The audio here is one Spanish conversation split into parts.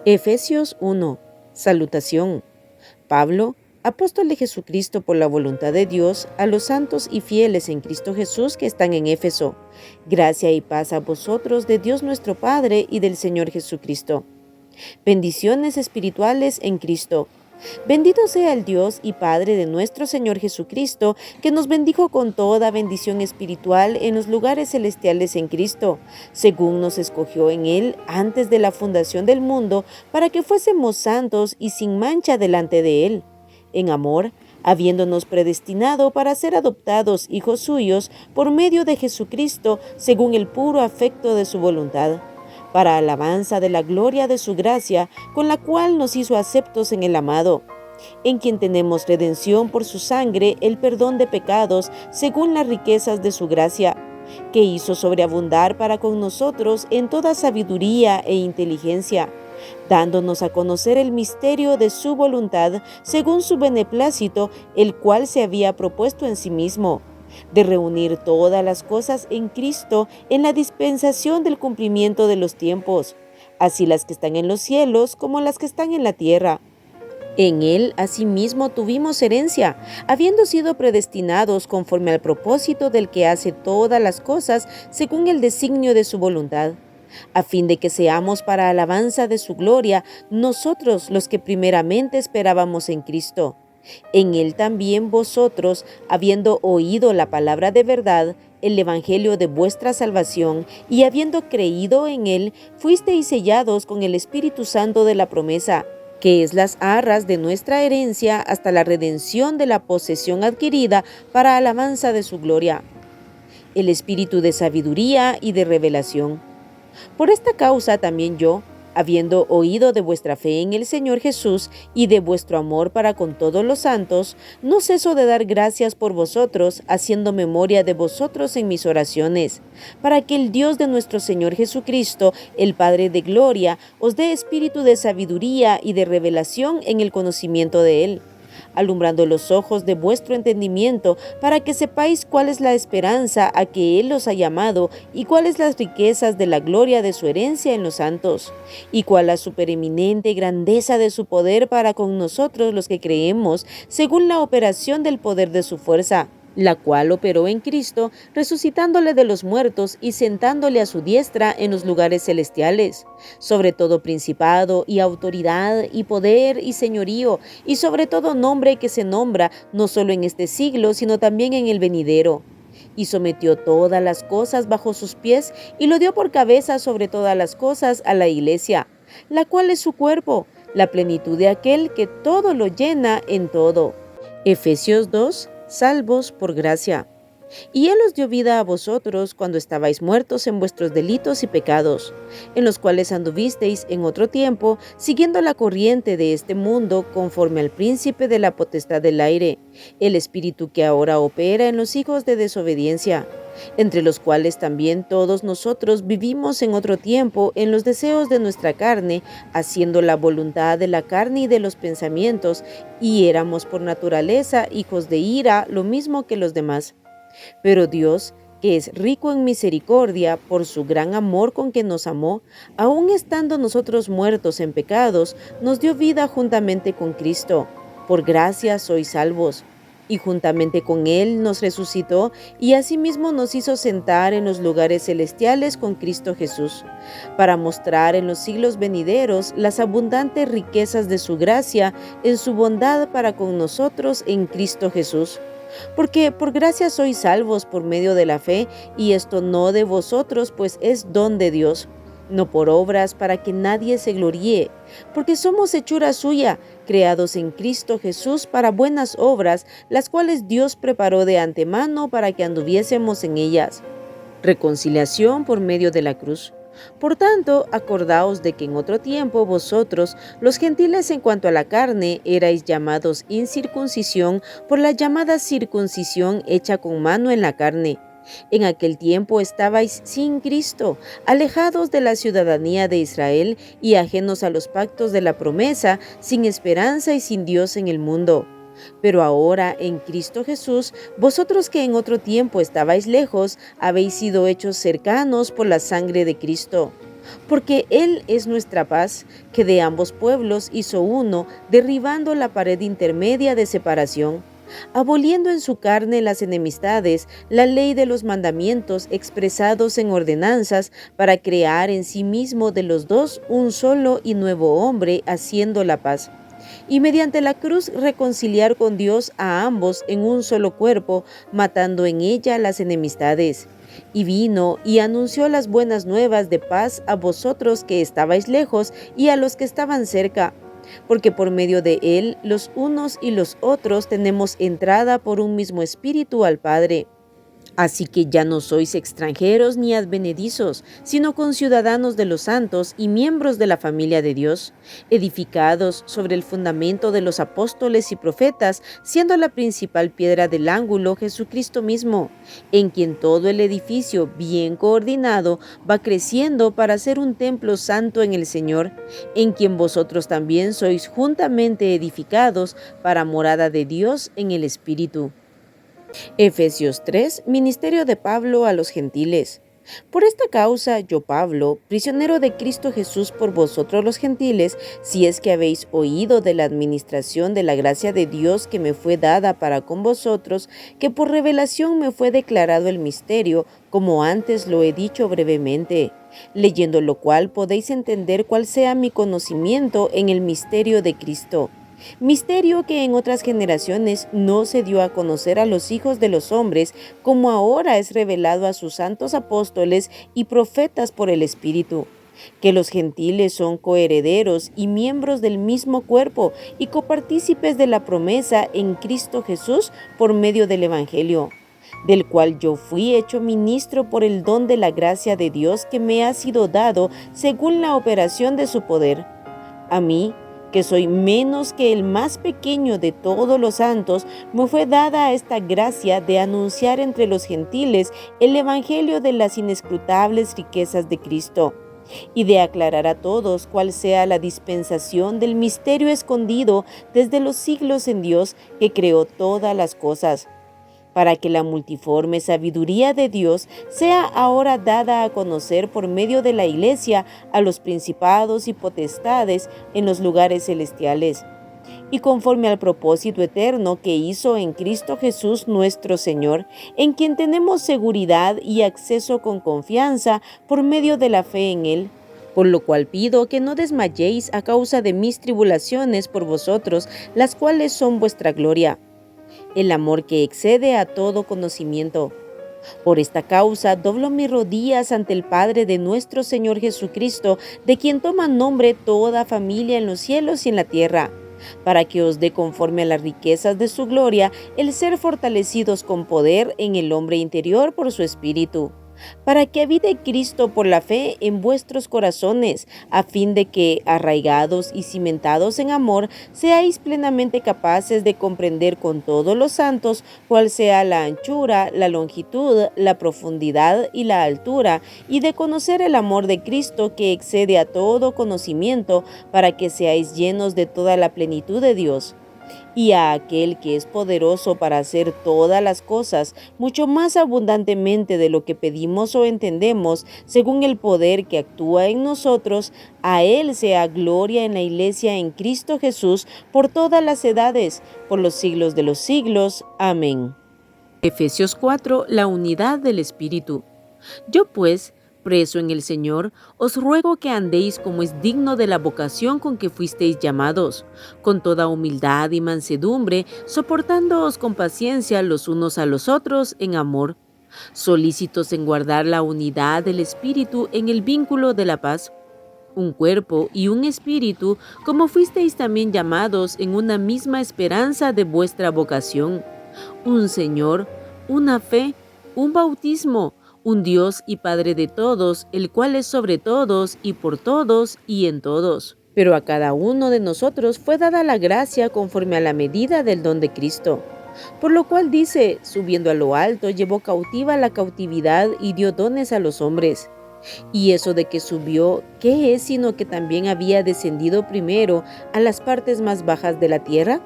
Efesios 1. Salutación. Pablo, apóstol de Jesucristo por la voluntad de Dios, a los santos y fieles en Cristo Jesús que están en Éfeso. Gracia y paz a vosotros de Dios nuestro Padre y del Señor Jesucristo. Bendiciones espirituales en Cristo. Bendito sea el Dios y Padre de nuestro Señor Jesucristo, que nos bendijo con toda bendición espiritual en los lugares celestiales en Cristo, según nos escogió en Él antes de la fundación del mundo, para que fuésemos santos y sin mancha delante de Él. En amor, habiéndonos predestinado para ser adoptados hijos suyos por medio de Jesucristo, según el puro afecto de su voluntad, para alabanza de la gloria de su gracia, con la cual nos hizo aceptos en el amado, en quien tenemos redención por su sangre, el perdón de pecados, según las riquezas de su gracia, que hizo sobreabundar para con nosotros en toda sabiduría e inteligencia, dándonos a conocer el misterio de su voluntad, según su beneplácito, el cual se había propuesto en sí mismo, de reunir todas las cosas en Cristo en la dispensación del cumplimiento de los tiempos, así las que están en los cielos como las que están en la tierra. En Él asimismo tuvimos herencia, habiendo sido predestinados conforme al propósito del que hace todas las cosas según el designio de su voluntad, a fin de que seamos para alabanza de su gloria, nosotros los que primeramente esperábamos en Cristo. En Él también vosotros, habiendo oído la palabra de verdad, el evangelio de vuestra salvación, y habiendo creído en Él, fuisteis sellados con el Espíritu Santo de la promesa, que es las arras de nuestra herencia hasta la redención de la posesión adquirida para alabanza de su gloria. El Espíritu de sabiduría y de revelación. Por esta causa también yo, habiendo oído de vuestra fe en el Señor Jesús y de vuestro amor para con todos los santos, no ceso de dar gracias por vosotros, haciendo memoria de vosotros en mis oraciones, para que el Dios de nuestro Señor Jesucristo, el Padre de gloria, os dé espíritu de sabiduría y de revelación en el conocimiento de Él, alumbrando los ojos de vuestro entendimiento, para que sepáis cuál es la esperanza a que Él os ha llamado, y cuáles las riquezas de la gloria de su herencia en los santos, y cuál la supereminente grandeza de su poder para con nosotros los que creemos, según la operación del poder de su fuerza, la cual operó en Cristo, resucitándole de los muertos y sentándole a su diestra en los lugares celestiales, sobre todo principado y autoridad y poder y señorío, y sobre todo nombre que se nombra no solo en este siglo, sino también en el venidero. Y sometió todas las cosas bajo sus pies, y lo dio por cabeza sobre todas las cosas a la Iglesia, la cual es su cuerpo, la plenitud de aquel que todo lo llena en todo. Efesios 2. Salvos por gracia. Y Él os dio vida a vosotros cuando estabais muertos en vuestros delitos y pecados, en los cuales anduvisteis en otro tiempo, siguiendo la corriente de este mundo, conforme al príncipe de la potestad del aire, el espíritu que ahora opera en los hijos de desobediencia, entre los cuales también todos nosotros vivimos en otro tiempo en los deseos de nuestra carne, haciendo la voluntad de la carne y de los pensamientos, y éramos por naturaleza hijos de ira, lo mismo que los demás. Pero Dios, que es rico en misericordia, por su gran amor con que nos amó, aun estando nosotros muertos en pecados, nos dio vida juntamente con Cristo. Por gracia sois salvos. Y juntamente con Él nos resucitó y asimismo nos hizo sentar en los lugares celestiales con Cristo Jesús, para mostrar en los siglos venideros las abundantes riquezas de su gracia en su bondad para con nosotros en Cristo Jesús. Porque por gracia sois salvos por medio de la fe, y esto no de vosotros, pues es don de Dios, no por obras para que nadie se gloríe, porque somos hechura suya, creados en Cristo Jesús para buenas obras, las cuales Dios preparó de antemano para que anduviésemos en ellas. Reconciliación por medio de la cruz. Por tanto, acordaos de que en otro tiempo vosotros, los gentiles en cuanto a la carne, erais llamados incircuncisión por la llamada circuncisión hecha con mano en la carne. En aquel tiempo estabais sin Cristo, alejados de la ciudadanía de Israel y ajenos a los pactos de la promesa, sin esperanza y sin Dios en el mundo. Pero ahora en Cristo Jesús, vosotros que en otro tiempo estabais lejos, habéis sido hechos cercanos por la sangre de Cristo, Porque Él es nuestra paz, que de ambos pueblos hizo uno, derribando la pared intermedia de separación, aboliendo en su carne las enemistades, la ley de los mandamientos expresados en ordenanzas, para crear en sí mismo de los dos un solo y nuevo hombre, haciendo la paz. Y mediante la cruz reconciliar con Dios a ambos en un solo cuerpo, matando en ella las enemistades. Y vino y anunció las buenas nuevas de paz a vosotros que estabais lejos y a los que estaban cerca, porque por medio de él los unos y los otros tenemos entrada por un mismo espíritu al Padre. Así que ya no sois extranjeros ni advenedizos, sino conciudadanos de los santos y miembros de la familia de Dios, edificados sobre el fundamento de los apóstoles y profetas, siendo la principal piedra del ángulo Jesucristo mismo, en quien todo el edificio, bien coordinado, va creciendo para ser un templo santo en el Señor, en quien vosotros también sois juntamente edificados para morada de Dios en el Espíritu. Efesios 3, Ministerio de Pablo a los gentiles. Por esta causa, yo Pablo, prisionero de Cristo Jesús por vosotros los gentiles, si es que habéis oído de la administración de la gracia de Dios que me fue dada para con vosotros, que por revelación me fue declarado el misterio, como antes lo he dicho brevemente, leyendo lo cual podéis entender cuál sea mi conocimiento en el misterio de Cristo. Misterio que en otras generaciones no se dio a conocer a los hijos de los hombres, como ahora es revelado a sus santos apóstoles y profetas por el Espíritu, que los gentiles son coherederos y miembros del mismo cuerpo y copartícipes de la promesa en Cristo Jesús por medio del Evangelio, del cual yo fui hecho ministro por el don de la gracia de Dios que me ha sido dado según la operación de su poder. A mí, que soy menos que el más pequeño de todos los santos, me fue dada esta gracia de anunciar entre los gentiles el evangelio de las inescrutables riquezas de Cristo, y de aclarar a todos cuál sea la dispensación del misterio escondido desde los siglos en Dios, que creó todas las cosas, para que la multiforme sabiduría de Dios sea ahora dada a conocer por medio de la Iglesia a los principados y potestades en los lugares celestiales, y conforme al propósito eterno que hizo en Cristo Jesús nuestro Señor, en quien tenemos seguridad y acceso con confianza por medio de la fe en Él. Por lo cual pido que no desmayéis a causa de mis tribulaciones por vosotros, las cuales son vuestra gloria, el amor que excede a todo conocimiento. Por esta causa doblo mis rodillas ante el Padre de nuestro Señor Jesucristo, de quien toma nombre toda familia en los cielos y en la tierra, para que os dé conforme a las riquezas de su gloria el ser fortalecidos con poder en el hombre interior por su Espíritu, para que habite Cristo por la fe en vuestros corazones, a fin de que, arraigados y cimentados en amor, seáis plenamente capaces de comprender con todos los santos cuál sea la anchura, la longitud, la profundidad y la altura, y de conocer el amor de Cristo que excede a todo conocimiento, para que seáis llenos de toda la plenitud de Dios. Y a aquel que es poderoso para hacer todas las cosas, mucho más abundantemente de lo que pedimos o entendemos, según el poder que actúa en nosotros, a Él sea gloria en la Iglesia en Cristo Jesús por todas las edades, por los siglos de los siglos. Amén. Efesios 4. La unidad del Espíritu. Yo pues, preso en el Señor, os ruego que andéis como es digno de la vocación con que fuisteis llamados, con toda humildad y mansedumbre, soportándoos con paciencia los unos a los otros en amor, solícitos en guardar la unidad del Espíritu en el vínculo de la paz. Un cuerpo y un espíritu, como fuisteis también llamados en una misma esperanza de vuestra vocación, un Señor, una fe, un bautismo, un Dios y Padre de todos, el cual es sobre todos y por todos y en todos. Pero a cada uno de nosotros fue dada la gracia conforme a la medida del don de Cristo. Por lo cual dice, subiendo a lo alto, llevó cautiva la cautividad y dio dones a los hombres. Y eso de que subió, ¿qué es sino que también había descendido primero a las partes más bajas de la tierra?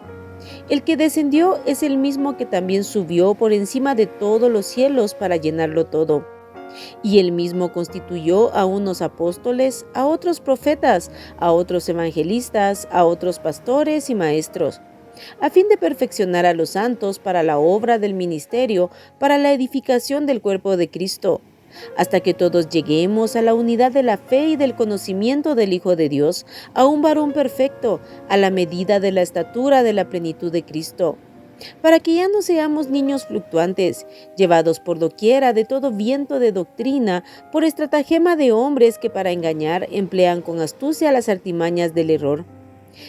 El que descendió es el mismo que también subió por encima de todos los cielos para llenarlo todo. Y él mismo constituyó a unos apóstoles, a otros profetas, a otros evangelistas, a otros pastores y maestros, a fin de perfeccionar a los santos para la obra del ministerio, para la edificación del cuerpo de Cristo, hasta que todos lleguemos a la unidad de la fe y del conocimiento del Hijo de Dios, a un varón perfecto, a la medida de la estatura de la plenitud de Cristo, para que ya no seamos niños fluctuantes, llevados por doquiera de todo viento de doctrina, por estratagema de hombres que para engañar emplean con astucia las artimañas del error,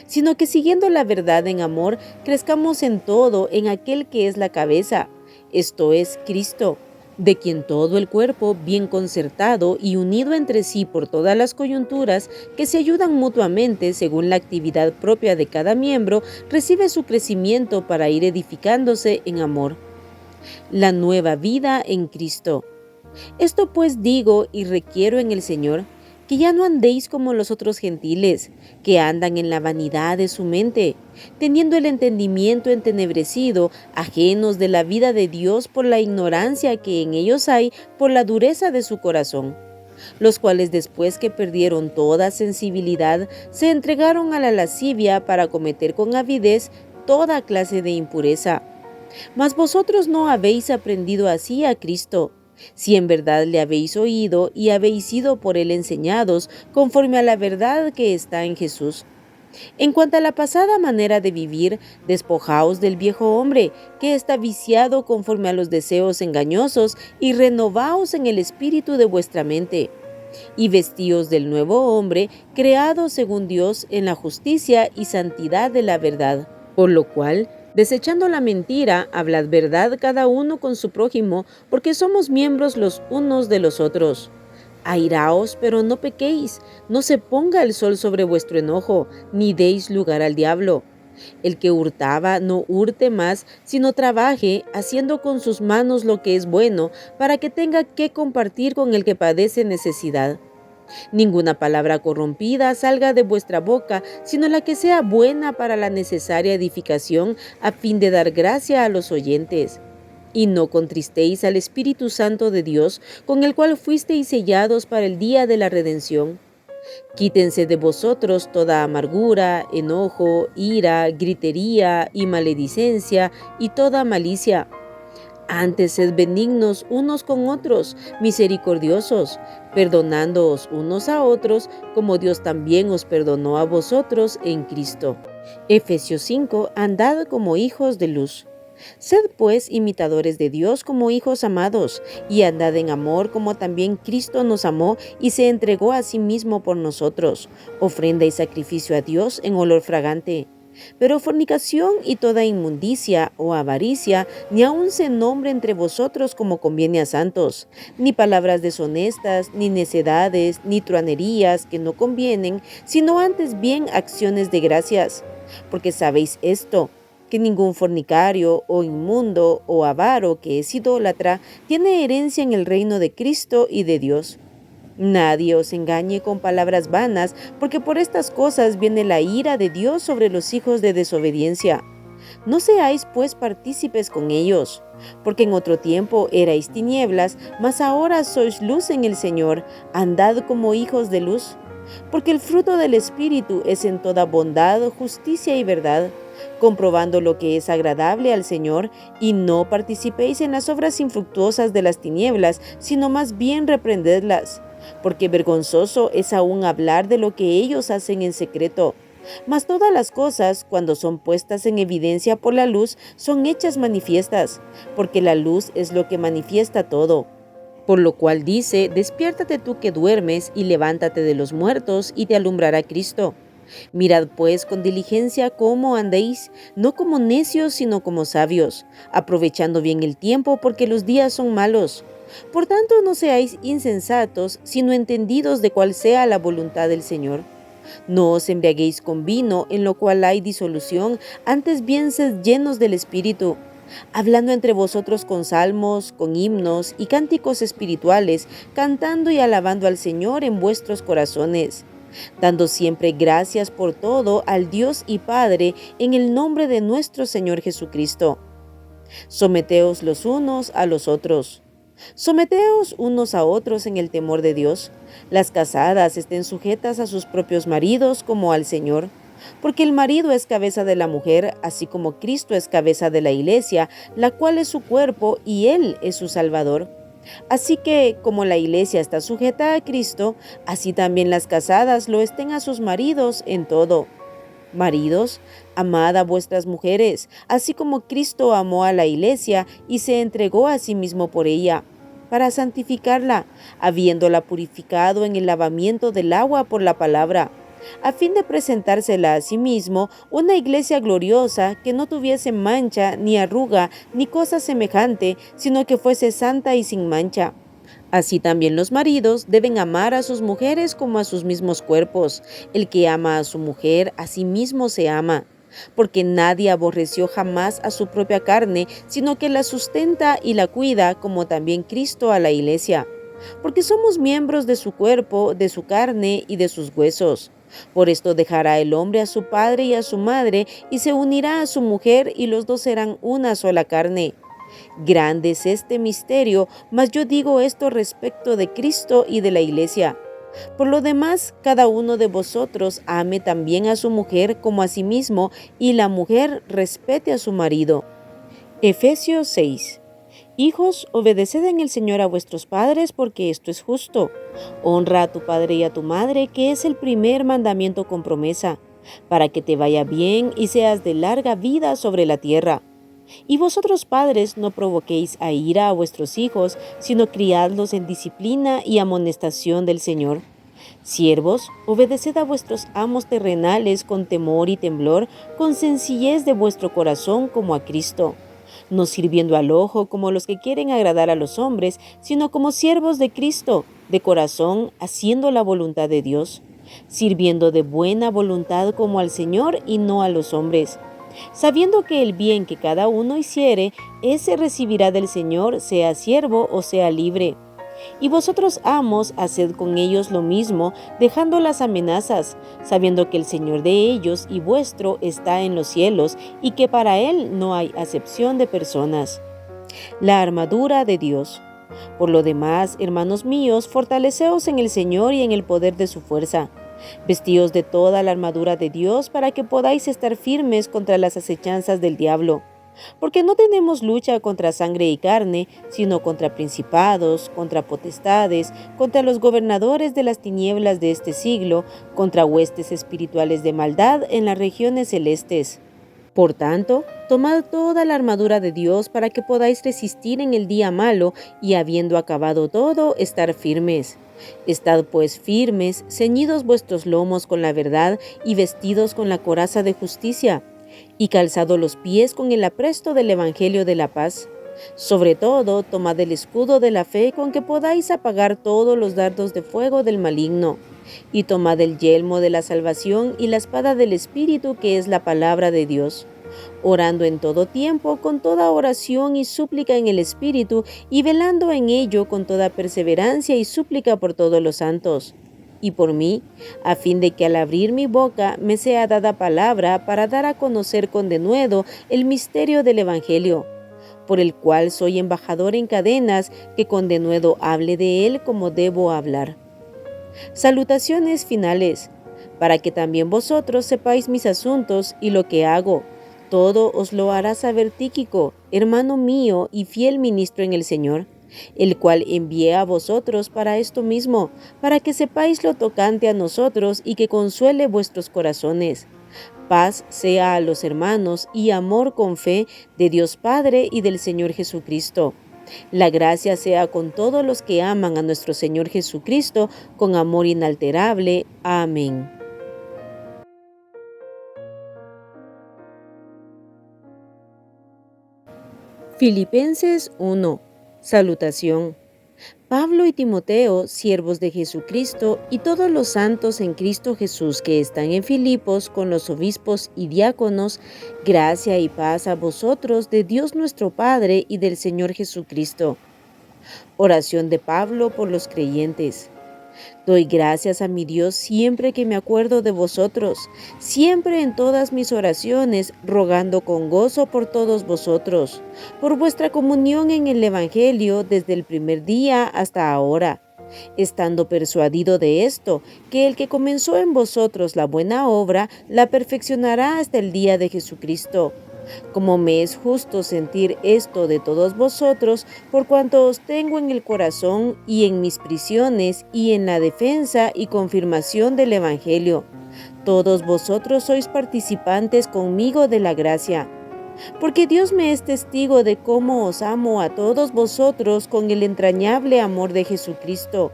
sino que siguiendo la verdad en amor, crezcamos en todo en aquel que es la cabeza, esto es Cristo, de quien todo el cuerpo, bien concertado y unido entre sí por todas las coyunturas que se ayudan mutuamente según la actividad propia de cada miembro, recibe su crecimiento para ir edificándose en amor. La nueva vida en Cristo. Esto pues digo y requiero en el Señor, que ya no andéis como los otros gentiles, que andan en la vanidad de su mente, teniendo el entendimiento entenebrecido, ajenos de la vida de Dios por la ignorancia que en ellos hay, por la dureza de su corazón, los cuales después que perdieron toda sensibilidad, se entregaron a la lascivia para cometer con avidez toda clase de impureza. Mas vosotros no habéis aprendido así a Cristo, si en verdad le habéis oído y habéis sido por él enseñados conforme a la verdad que está en Jesús. En cuanto a la pasada manera de vivir, despojaos del viejo hombre, que está viciado conforme a los deseos engañosos, y renovaos en el espíritu de vuestra mente. Y vestíos del nuevo hombre, creado según Dios en la justicia y santidad de la verdad. Por lo cual, desechando la mentira, hablad verdad cada uno con su prójimo, porque somos miembros los unos de los otros. Airaos, pero no pequéis, no se ponga el sol sobre vuestro enojo, ni deis lugar al diablo. El que hurtaba no hurte más, sino trabaje, haciendo con sus manos lo que es bueno, para que tenga que compartir con el que padece necesidad. Ninguna palabra corrompida salga de vuestra boca, sino la que sea buena para la necesaria edificación, a fin de dar gracia a los oyentes. Y no contristéis al Espíritu Santo de Dios, con el cual fuisteis sellados para el día de la redención. Quítense de vosotros toda amargura, enojo, ira, gritería y maledicencia y toda malicia. Antes sed benignos unos con otros, misericordiosos, perdonándoos unos a otros, como Dios también os perdonó a vosotros en Cristo. Efesios 5. Andad como hijos de luz. Sed pues imitadores de Dios como hijos amados, y andad en amor como también Cristo nos amó y se entregó a sí mismo por nosotros, ofrenda y sacrificio a Dios en olor fragante. Pero fornicación y toda inmundicia o avaricia ni aun se nombre entre vosotros como conviene a santos, ni palabras deshonestas, ni necedades, ni truanerías que no convienen, sino antes bien acciones de gracias. Porque sabéis esto, que ningún fornicario o inmundo o avaro que es idólatra tiene herencia en el reino de Cristo y de Dios. Nadie os engañe con palabras vanas, porque por estas cosas viene la ira de Dios sobre los hijos de desobediencia. No seáis pues partícipes con ellos, porque en otro tiempo erais tinieblas, mas ahora sois luz en el Señor, andad como hijos de luz. Porque el fruto del Espíritu es en toda bondad, justicia y verdad, comprobando lo que es agradable al Señor, y no participéis en las obras infructuosas de las tinieblas, sino más bien reprendedlas. Porque vergonzoso es aún hablar de lo que ellos hacen en secreto. Mas todas las cosas, cuando son puestas en evidencia por la luz, son hechas manifiestas, porque la luz es lo que manifiesta todo. Por lo cual dice, despiértate tú que duermes, y levántate de los muertos, y te alumbrará Cristo. Mirad pues con diligencia cómo andéis, no como necios, sino como sabios, aprovechando bien el tiempo, porque los días son malos. Por tanto, no seáis insensatos, sino entendidos de cuál sea la voluntad del Señor. No os embriaguéis con vino, en lo cual hay disolución, antes bien sed llenos del Espíritu, hablando entre vosotros con salmos, con himnos y cánticos espirituales, cantando y alabando al Señor en vuestros corazones, dando siempre gracias por todo al Dios y Padre, en el nombre de nuestro Señor Jesucristo. Someteos los unos a los otros. Someteos unos a otros en el temor de Dios. Las casadas estén sujetas a sus propios maridos como al Señor, porque el marido es cabeza de la mujer, así como Cristo es cabeza de la iglesia, la cual es su cuerpo y Él es su Salvador. Así que, como la iglesia está sujeta a Cristo, así también las casadas lo estén a sus maridos en todo. Maridos, amad a vuestras mujeres, así como Cristo amó a la iglesia y se entregó a sí mismo por ella, para santificarla, habiéndola purificado en el lavamiento del agua por la palabra, a fin de presentársela a sí mismo una iglesia gloriosa que no tuviese mancha, ni arruga, ni cosa semejante, sino que fuese santa y sin mancha. Así también los maridos deben amar a sus mujeres como a sus mismos cuerpos. El que ama a su mujer, a sí mismo se ama. Porque nadie aborreció jamás a su propia carne, sino que la sustenta y la cuida, como también Cristo a la iglesia. Porque somos miembros de su cuerpo, de su carne y de sus huesos. Por esto dejará el hombre a su padre y a su madre, y se unirá a su mujer, y los dos serán una sola carne. Grande es este misterio, mas yo digo esto respecto de Cristo y de la iglesia. Por lo demás, cada uno de vosotros ame también a su mujer como a sí mismo, y la mujer respete a su marido. Efesios 6. Hijos, obedeced en el Señor a vuestros padres, porque esto es justo. Honra a tu padre y a tu madre, que es el primer mandamiento con promesa, para que te vaya bien y seas de larga vida sobre la tierra. Y vosotros padres no provoquéis a ira a vuestros hijos, sino criadlos en disciplina y amonestación del Señor. Siervos, obedeced a vuestros amos terrenales con temor y temblor, con sencillez de vuestro corazón como a Cristo, no sirviendo al ojo como los que quieren agradar a los hombres, sino como siervos de Cristo, de corazón, haciendo la voluntad de Dios, sirviendo de buena voluntad como al Señor y no a los hombres, sabiendo que el bien que cada uno hiciere, ese recibirá del Señor, sea siervo o sea libre. Y vosotros, amos, haced con ellos lo mismo, dejando las amenazas, sabiendo que el Señor de ellos y vuestro está en los cielos, y que para Él no hay acepción de personas. La armadura de Dios. Por lo demás, hermanos míos, fortaleceos en el Señor y en el poder de su fuerza. Vestíos de toda la armadura de Dios para que podáis estar firmes contra las acechanzas del diablo. Porque no tenemos lucha contra sangre y carne, sino contra principados, contra potestades, contra los gobernadores de las tinieblas de este siglo, contra huestes espirituales de maldad en las regiones celestes. Por tanto, tomad toda la armadura de Dios para que podáis resistir en el día malo y, habiendo acabado todo, estar firmes. Estad pues firmes, ceñidos vuestros lomos con la verdad y vestidos con la coraza de justicia, y calzado los pies con el apresto del Evangelio de la paz. Sobre todo, tomad el escudo de la fe con que podáis apagar todos los dardos de fuego del maligno, y tomad el yelmo de la salvación y la espada del Espíritu, que es la palabra de Dios, orando en todo tiempo con toda oración y súplica en el Espíritu, y velando en ello con toda perseverancia y súplica por todos los santos, y por mí, a fin de que al abrir mi boca me sea dada palabra para dar a conocer con denuedo el misterio del Evangelio, por el cual soy embajador en cadenas, que con denuedo hable de él como debo hablar. Salutaciones finales, para que también vosotros sepáis mis asuntos y lo que hago. Todo os lo hará saber Tíquico, hermano mío y fiel ministro en el Señor, el cual envié a vosotros para esto mismo, para que sepáis lo tocante a nosotros y que consuele vuestros corazones. Paz sea a los hermanos y amor con fe de Dios Padre y del Señor Jesucristo. La gracia sea con todos los que aman a nuestro Señor Jesucristo con amor inalterable. Amén. Filipenses 1. Salutación. Pablo y Timoteo, siervos de Jesucristo, y todos los santos en Cristo Jesús que están en Filipos con los obispos y diáconos, gracia y paz a vosotros de Dios nuestro Padre y del Señor Jesucristo. Oración de Pablo por los creyentes. Doy gracias a mi Dios siempre que me acuerdo de vosotros, siempre en todas mis oraciones, rogando con gozo por todos vosotros, por vuestra comunión en el Evangelio desde el primer día hasta ahora, estando persuadido de esto, que el que comenzó en vosotros la buena obra, la perfeccionará hasta el día de Jesucristo. Como me es justo sentir esto de todos vosotros, por cuanto os tengo en el corazón y en mis prisiones y en la defensa y confirmación del Evangelio. Todos vosotros sois participantes conmigo de la gracia. Porque Dios me es testigo de cómo os amo a todos vosotros con el entrañable amor de Jesucristo.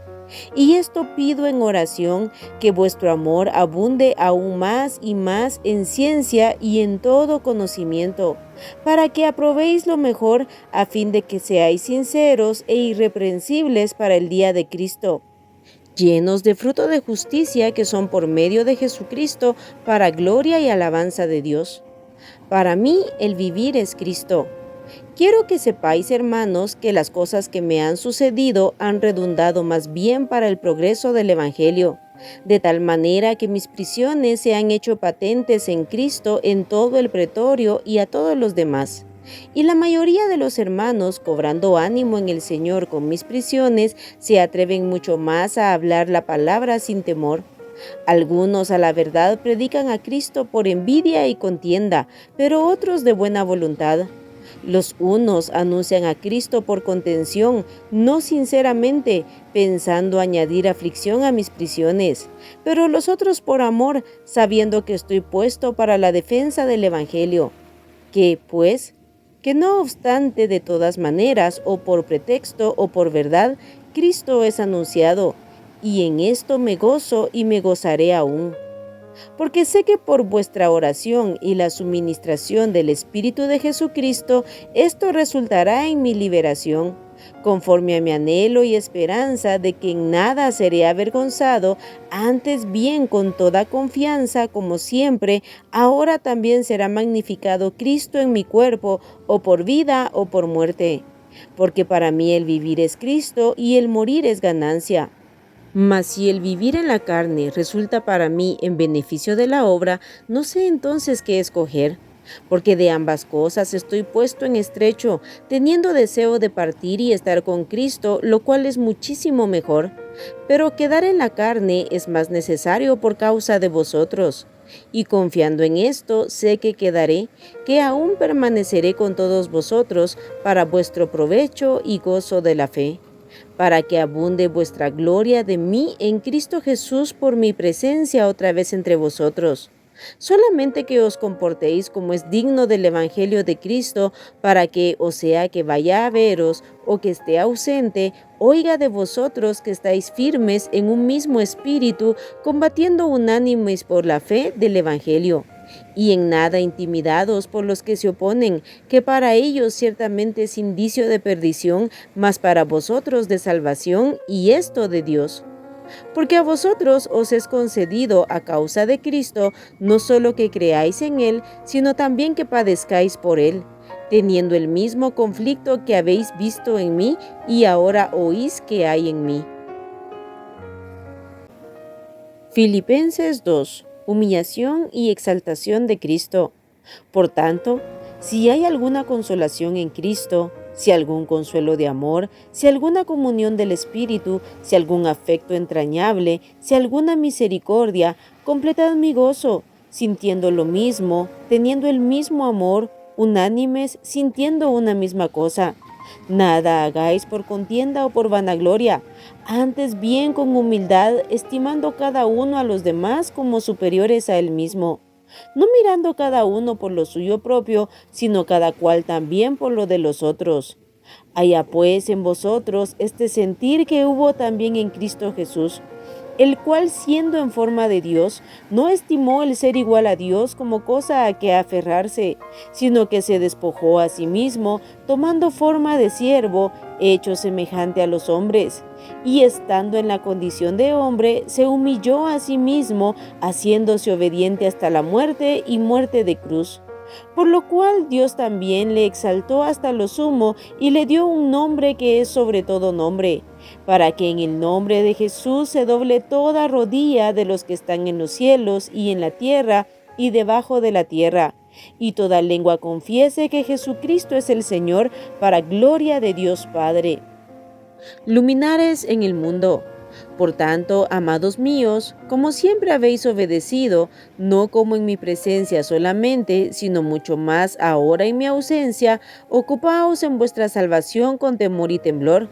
Y esto pido en oración, que vuestro amor abunde aún más y más en ciencia y en todo conocimiento, para que aprobéis lo mejor, a fin de que seáis sinceros e irreprensibles para el día de Cristo, llenos de fruto de justicia que son por medio de Jesucristo, para gloria y alabanza de Dios. Para mí el vivir es Cristo. Quiero que sepáis, hermanos, que las cosas que me han sucedido han redundado más bien para el progreso del Evangelio, de tal manera que mis prisiones se han hecho patentes en Cristo en todo el pretorio y a todos los demás. Y la mayoría de los hermanos, cobrando ánimo en el Señor con mis prisiones, se atreven mucho más a hablar la palabra sin temor. Algunos a la verdad predican a Cristo por envidia y contienda, pero otros de buena voluntad. Los unos anuncian a Cristo por contención, no sinceramente, pensando añadir aflicción a mis prisiones, pero los otros por amor, sabiendo que estoy puesto para la defensa del Evangelio. Que, pues, que no obstante de todas maneras, o por pretexto o por verdad, Cristo es anunciado, y en esto me gozo y me gozaré aún. Porque sé que por vuestra oración y la suministración del Espíritu de Jesucristo, esto resultará en mi liberación, conforme a mi anhelo y esperanza de que en nada seré avergonzado, antes bien con toda confianza, como siempre, ahora también será magnificado Cristo en mi cuerpo, o por vida o por muerte. Porque para mí el vivir es Cristo y el morir es ganancia. Mas si el vivir en la carne resulta para mí en beneficio de la obra, no sé entonces qué escoger, porque de ambas cosas estoy puesto en estrecho, teniendo deseo de partir y estar con Cristo, lo cual es muchísimo mejor. Pero quedar en la carne es más necesario por causa de vosotros. Y confiando en esto, sé que quedaré, que aún permaneceré con todos vosotros para vuestro provecho y gozo de la fe, para que abunde vuestra gloria de mí en Cristo Jesús por mi presencia otra vez entre vosotros. Solamente que os comportéis como es digno del Evangelio de Cristo, para que, o sea que vaya a veros o que esté ausente, oiga de vosotros que estáis firmes en un mismo espíritu, combatiendo unánimes por la fe del Evangelio, y en nada intimidados por los que se oponen, que para ellos ciertamente es indicio de perdición, mas para vosotros de salvación, y esto de Dios. Porque a vosotros os es concedido a causa de Cristo, no solo que creáis en Él, sino también que padezcáis por Él, teniendo el mismo conflicto que habéis visto en mí y ahora oís que hay en mí. Filipenses 2. Humillación y exaltación de Cristo. Por tanto, si hay alguna consolación en Cristo, si algún consuelo de amor, si alguna comunión del Espíritu, si algún afecto entrañable, si alguna misericordia, completad mi gozo, sintiendo lo mismo, teniendo el mismo amor, unánimes, sintiendo una misma cosa. Nada hagáis por contienda o por vanagloria, antes bien con humildad, estimando cada uno a los demás como superiores a él mismo, no mirando cada uno por lo suyo propio, sino cada cual también por lo de los otros. Haya pues en vosotros este sentir que hubo también en Cristo Jesús, el cual, siendo en forma de Dios, no estimó el ser igual a Dios como cosa a que aferrarse, sino que se despojó a sí mismo, tomando forma de siervo, hecho semejante a los hombres, y estando en la condición de hombre, se humilló a sí mismo, haciéndose obediente hasta la muerte y muerte de cruz. Por lo cual Dios también le exaltó hasta lo sumo y le dio un nombre que es sobre todo nombre, para que en el nombre de Jesús se doble toda rodilla de los que están en los cielos y en la tierra y debajo de la tierra, y toda lengua confiese que Jesucristo es el Señor, para gloria de Dios Padre. Luminares en el mundo. Por tanto, amados míos, como siempre habéis obedecido, no como en mi presencia solamente, sino mucho más ahora en mi ausencia, ocupaos en vuestra salvación con temor y temblor,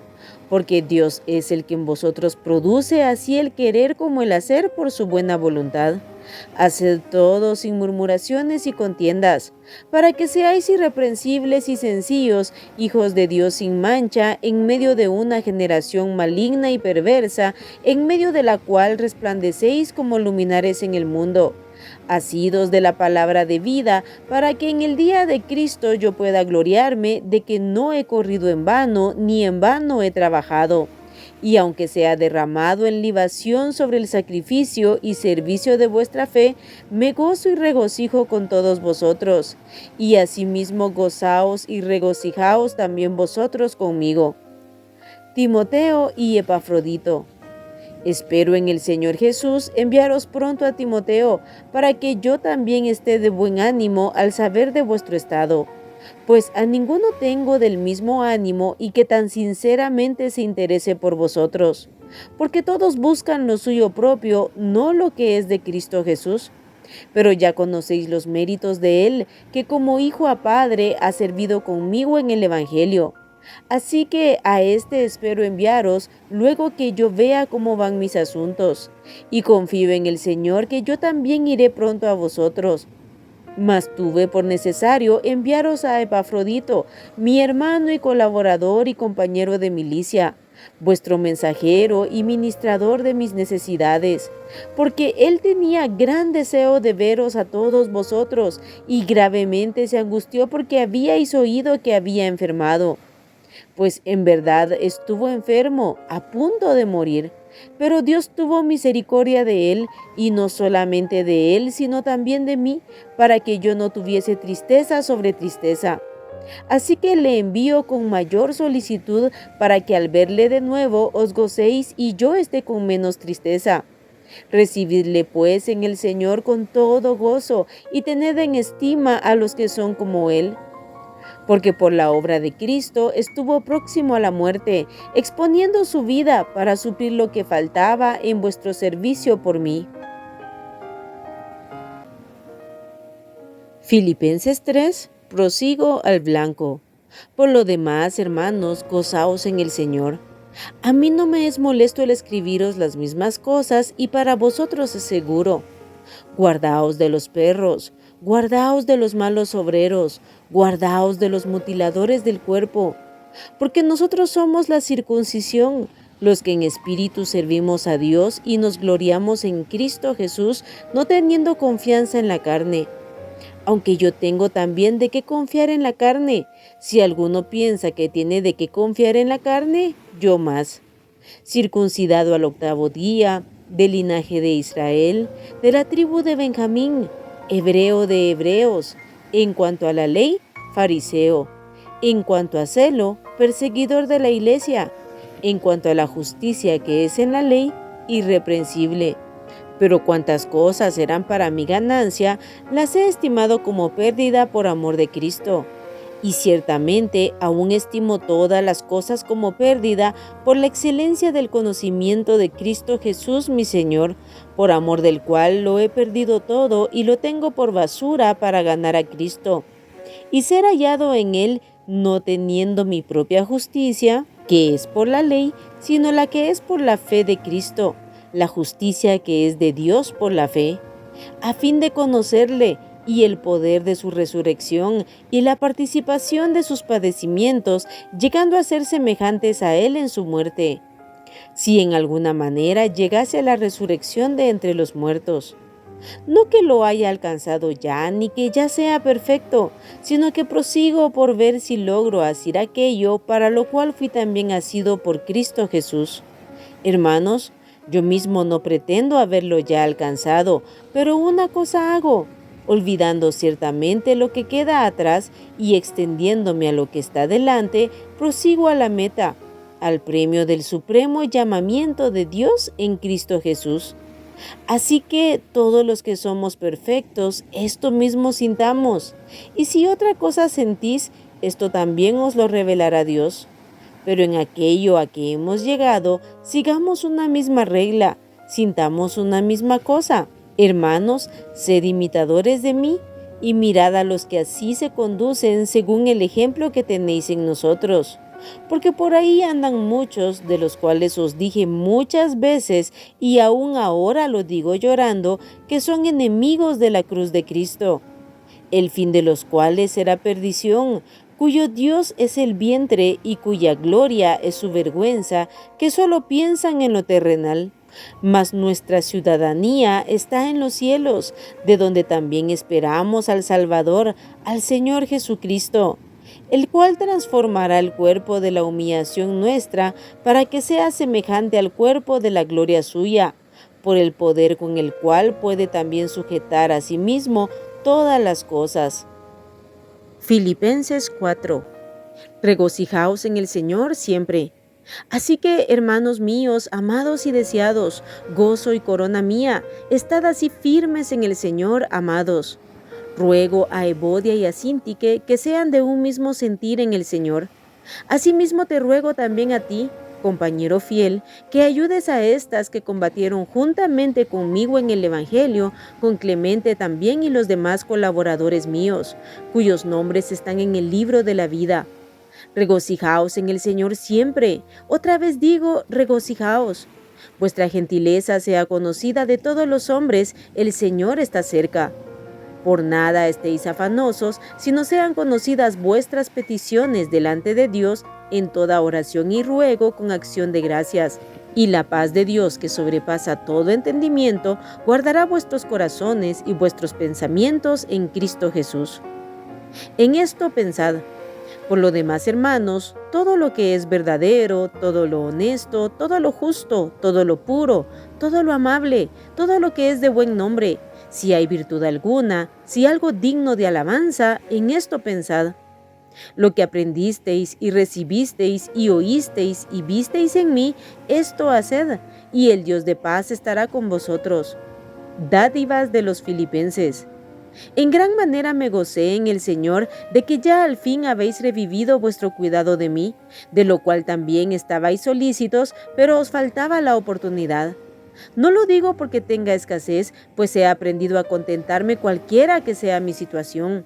porque Dios es el que en vosotros produce así el querer como el hacer por su buena voluntad. Haced todo sin murmuraciones y contiendas, para que seáis irreprensibles y sencillos, hijos de Dios sin mancha, en medio de una generación maligna y perversa, en medio de la cual resplandecéis como luminares en el mundo, asidos de la palabra de vida, para que en el día de Cristo yo pueda gloriarme de que no he corrido en vano, ni en vano he trabajado. Y aunque sea derramado en libación sobre el sacrificio y servicio de vuestra fe, me gozo y regocijo con todos vosotros. Y asimismo gozaos y regocijaos también vosotros conmigo. Timoteo y Epafrodito. Espero en el Señor Jesús enviaros pronto a Timoteo, para que yo también esté de buen ánimo al saber de vuestro estado. Pues a ninguno tengo del mismo ánimo y que tan sinceramente se interese por vosotros, porque todos buscan lo suyo propio, no lo que es de Cristo Jesús. Pero ya conocéis los méritos de él, que como hijo a padre ha servido conmigo en el Evangelio. Así que a este espero enviaros luego que yo vea cómo van mis asuntos, y confío en el Señor que yo también iré pronto a vosotros. Mas tuve por necesario enviaros a Epafrodito, mi hermano y colaborador y compañero de milicia, vuestro mensajero y ministrador de mis necesidades, porque él tenía gran deseo de veros a todos vosotros, y gravemente se angustió porque habíais oído que había enfermado. Pues en verdad estuvo enfermo, a punto de morir. Pero Dios tuvo misericordia de él, y no solamente de él, sino también de mí, para que yo no tuviese tristeza sobre tristeza. Así que le envío con mayor solicitud, para que al verle de nuevo os gocéis y yo esté con menos tristeza. Recibidle pues en el Señor con todo gozo, y tened en estima a los que son como él. Porque por la obra de Cristo estuvo próximo a la muerte, exponiendo su vida para suplir lo que faltaba en vuestro servicio por mí. Filipenses 3, prosigo al blanco. Por lo demás, hermanos, gozaos en el Señor. A mí no me es molesto el escribiros las mismas cosas, y para vosotros es seguro. Guardaos de los perros, guardaos de los malos obreros, guardaos de los mutiladores del cuerpo, porque nosotros somos la circuncisión, los que en espíritu servimos a Dios y nos gloriamos en Cristo Jesús, no teniendo confianza en la carne. Aunque yo tengo también de qué confiar en la carne, si alguno piensa que tiene de qué confiar en la carne, yo más. Circuncidado al 8º día, del linaje de Israel, de la tribu de Benjamín, hebreo de hebreos, en cuanto a la ley, fariseo, en cuanto a celo, perseguidor de la iglesia, en cuanto a la justicia que es en la ley, irreprensible. Pero cuantas cosas eran para mi ganancia, las he estimado como pérdida por amor de Cristo. Y ciertamente aún estimo todas las cosas como pérdida por la excelencia del conocimiento de Cristo Jesús mi Señor, por amor del cual lo he perdido todo y lo tengo por basura para ganar a Cristo, y ser hallado en él, no teniendo mi propia justicia, que es por la ley, sino la que es por la fe de Cristo, la justicia que es de Dios por la fe, a fin de conocerle y el poder de su resurrección y la participación de sus padecimientos, llegando a ser semejantes a él en su muerte, si en alguna manera llegase a la resurrección de entre los muertos. No que lo haya alcanzado ya, ni que ya sea perfecto, sino que prosigo por ver si logro hacer aquello para lo cual fui también asido por Cristo Jesús. Hermanos, yo mismo no pretendo haberlo ya alcanzado, pero una cosa hago, olvidando ciertamente lo que queda atrás y extendiéndome a lo que está delante, prosigo a la meta, al premio del supremo llamamiento de Dios en Cristo Jesús. Así que todos los que somos perfectos, esto mismo sintamos. Y si otra cosa sentís, esto también os lo revelará Dios. Pero en aquello a que hemos llegado, sigamos una misma regla, sintamos una misma cosa. Hermanos, sed imitadores de mí, y mirad a los que así se conducen según el ejemplo que tenéis en nosotros. Porque por ahí andan muchos, de los cuales os dije muchas veces, y aún ahora lo digo llorando, que son enemigos de la cruz de Cristo, el fin de los cuales será perdición, cuyo Dios es el vientre y cuya gloria es su vergüenza, que solo piensan en lo terrenal. Mas nuestra ciudadanía está en los cielos, de donde también esperamos al Salvador, al Señor Jesucristo, el cual transformará el cuerpo de la humillación nuestra para que sea semejante al cuerpo de la gloria suya, por el poder con el cual puede también sujetar a sí mismo todas las cosas. Filipenses 4. Regocijaos en el Señor siempre. Así que, hermanos míos, amados y deseados, gozo y corona mía, estad así firmes en el Señor, amados. Ruego a Evodia y a Síntique que sean de un mismo sentir en el Señor. Asimismo te ruego también a ti, compañero fiel, que ayudes a estas que combatieron juntamente conmigo en el Evangelio, con Clemente también y los demás colaboradores míos, cuyos nombres están en el libro de la vida. Regocijaos en el Señor siempre. Otra vez digo, regocijaos. Vuestra gentileza sea conocida de todos los hombres, el Señor está cerca. Por nada estéis afanosos, sino sean conocidas vuestras peticiones delante de Dios en toda oración y ruego con acción de gracias. Y la paz de Dios, que sobrepasa todo entendimiento, guardará vuestros corazones y vuestros pensamientos en Cristo Jesús. En esto pensad. Por lo demás, hermanos, todo lo que es verdadero, todo lo honesto, todo lo justo, todo lo puro, todo lo amable, todo lo que es de buen nombre, si hay virtud alguna, si algo digno de alabanza, en esto pensad. Lo que aprendisteis y recibisteis y oísteis y visteis en mí, esto haced, y el Dios de paz estará con vosotros. Dádivas de los Filipenses. En gran manera me gocé en el Señor de que ya al fin habéis revivido vuestro cuidado de mí, de lo cual también estabais solícitos, pero os faltaba la oportunidad. No lo digo porque tenga escasez, pues he aprendido a contentarme cualquiera que sea mi situación.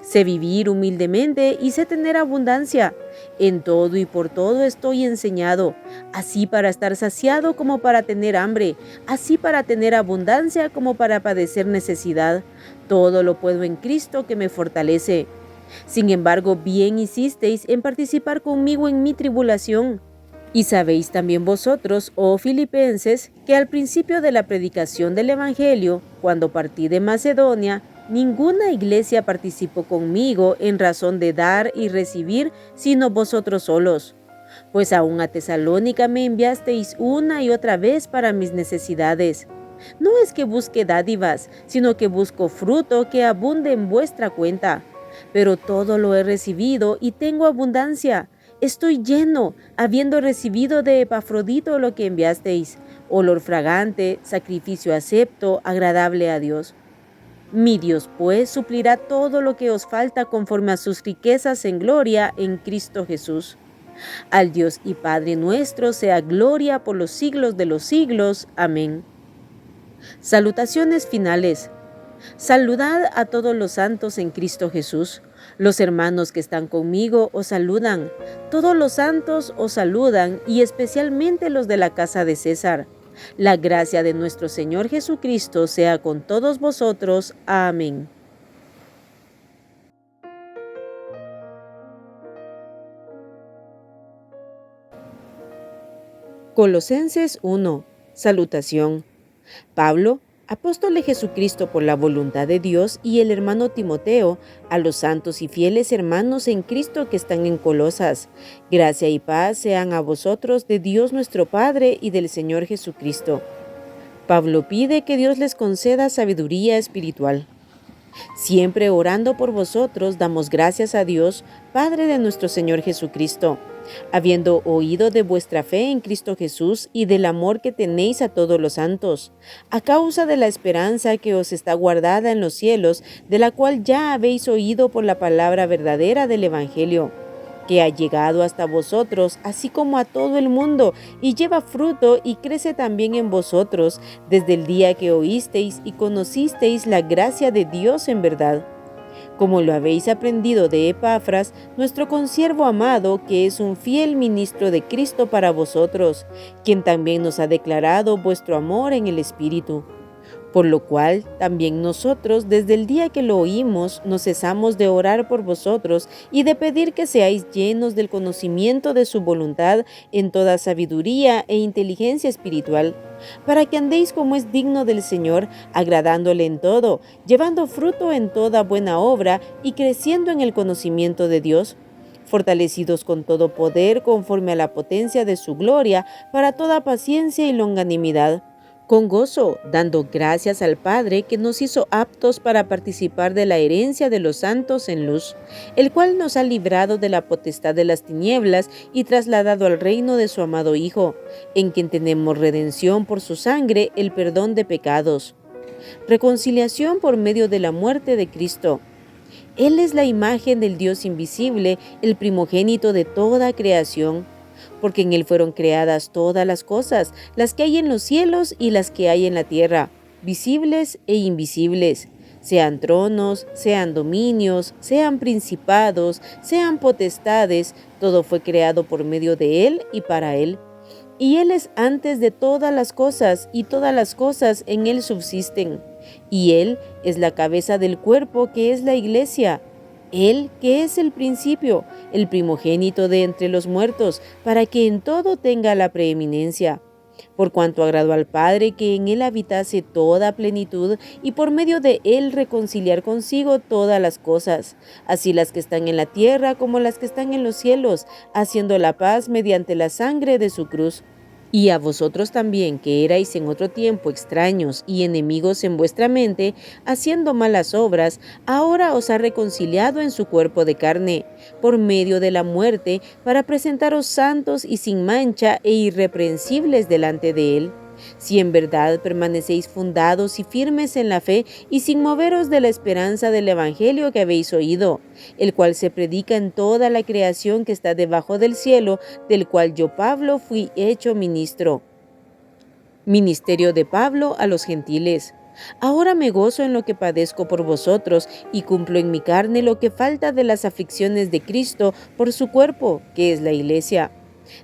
Sé vivir humildemente y sé tener abundancia. En todo y por todo estoy enseñado, así para estar saciado como para tener hambre, así para tener abundancia como para padecer necesidad. Todo lo puedo en Cristo que me fortalece. Sin embargo, bien hicisteis en participar conmigo en mi tribulación. Y sabéis también vosotros, oh Filipenses, que al principio de la predicación del Evangelio, cuando partí de Macedonia, ninguna iglesia participó conmigo en razón de dar y recibir, sino vosotros solos. Pues aún a Tesalónica me enviasteis una y otra vez para mis necesidades. No es que busque dádivas, sino que busco fruto que abunde en vuestra cuenta. Pero todo lo he recibido y tengo abundancia. Estoy lleno, habiendo recibido de Epafrodito lo que enviasteis, olor fragante, sacrificio acepto, agradable a Dios. Mi Dios, pues, suplirá todo lo que os falta conforme a sus riquezas en gloria en Cristo Jesús. Al Dios y Padre nuestro sea gloria por los siglos de los siglos. Amén. Salutaciones finales. Saludad a todos los santos en Cristo Jesús. Los hermanos que están conmigo os saludan. Todos los santos os saludan, y especialmente los de la casa de César. La gracia de nuestro Señor Jesucristo sea con todos vosotros. Amén. Colosenses 1. Salutación. Pablo, apóstol de Jesucristo por la voluntad de Dios, y el hermano Timoteo, a los santos y fieles hermanos en Cristo que están en Colosas. Gracia y paz sean a vosotros de Dios nuestro Padre y del Señor Jesucristo. Pablo pide que Dios les conceda sabiduría espiritual. Siempre orando por vosotros, damos gracias a Dios, Padre de nuestro Señor Jesucristo, habiendo oído de vuestra fe en Cristo Jesús y del amor que tenéis a todos los santos, a causa de la esperanza que os está guardada en los cielos, de la cual ya habéis oído por la palabra verdadera del Evangelio, que ha llegado hasta vosotros, así como a todo el mundo, y lleva fruto y crece también en vosotros, desde el día que oísteis y conocisteis la gracia de Dios en verdad, como lo habéis aprendido de Epafras, nuestro consiervo amado, que es un fiel ministro de Cristo para vosotros, quien también nos ha declarado vuestro amor en el Espíritu. Por lo cual, también nosotros, desde el día que lo oímos, no cesamos de orar por vosotros y de pedir que seáis llenos del conocimiento de su voluntad en toda sabiduría e inteligencia espiritual, para que andéis como es digno del Señor, agradándole en todo, llevando fruto en toda buena obra y creciendo en el conocimiento de Dios, fortalecidos con todo poder conforme a la potencia de su gloria, para toda paciencia y longanimidad, con gozo, dando gracias al Padre que nos hizo aptos para participar de la herencia de los santos en luz, el cual nos ha librado de la potestad de las tinieblas y trasladado al reino de su amado Hijo, en quien tenemos redención por su sangre, el perdón de pecados. Reconciliación por medio de la muerte de Cristo. Él es la imagen del Dios invisible, el primogénito de toda creación, porque en Él fueron creadas todas las cosas, las que hay en los cielos y las que hay en la tierra, visibles e invisibles, sean tronos, sean dominios, sean principados, sean potestades, todo fue creado por medio de Él y para Él. Y Él es antes de todas las cosas, y todas las cosas en Él subsisten. Y Él es la cabeza del cuerpo, que es la Iglesia. Él, que es el principio, el primogénito de entre los muertos, para que en todo tenga la preeminencia. Por cuanto agradó al Padre que en Él habitase toda plenitud, y por medio de Él reconciliar consigo todas las cosas, así las que están en la tierra como las que están en los cielos, haciendo la paz mediante la sangre de su cruz. Y a vosotros también, que erais en otro tiempo extraños y enemigos en vuestra mente, haciendo malas obras, ahora os ha reconciliado en su cuerpo de carne, por medio de la muerte, para presentaros santos y sin mancha e irreprensibles delante de Él. Si en verdad permanecéis fundados y firmes en la fe y sin moveros de la esperanza del Evangelio que habéis oído, el cual se predica en toda la creación que está debajo del cielo, del cual yo, Pablo, fui hecho ministro. Ministerio de Pablo a los gentiles. Ahora me gozo en lo que padezco por vosotros y cumplo en mi carne lo que falta de las aflicciones de Cristo por su cuerpo, que es la Iglesia,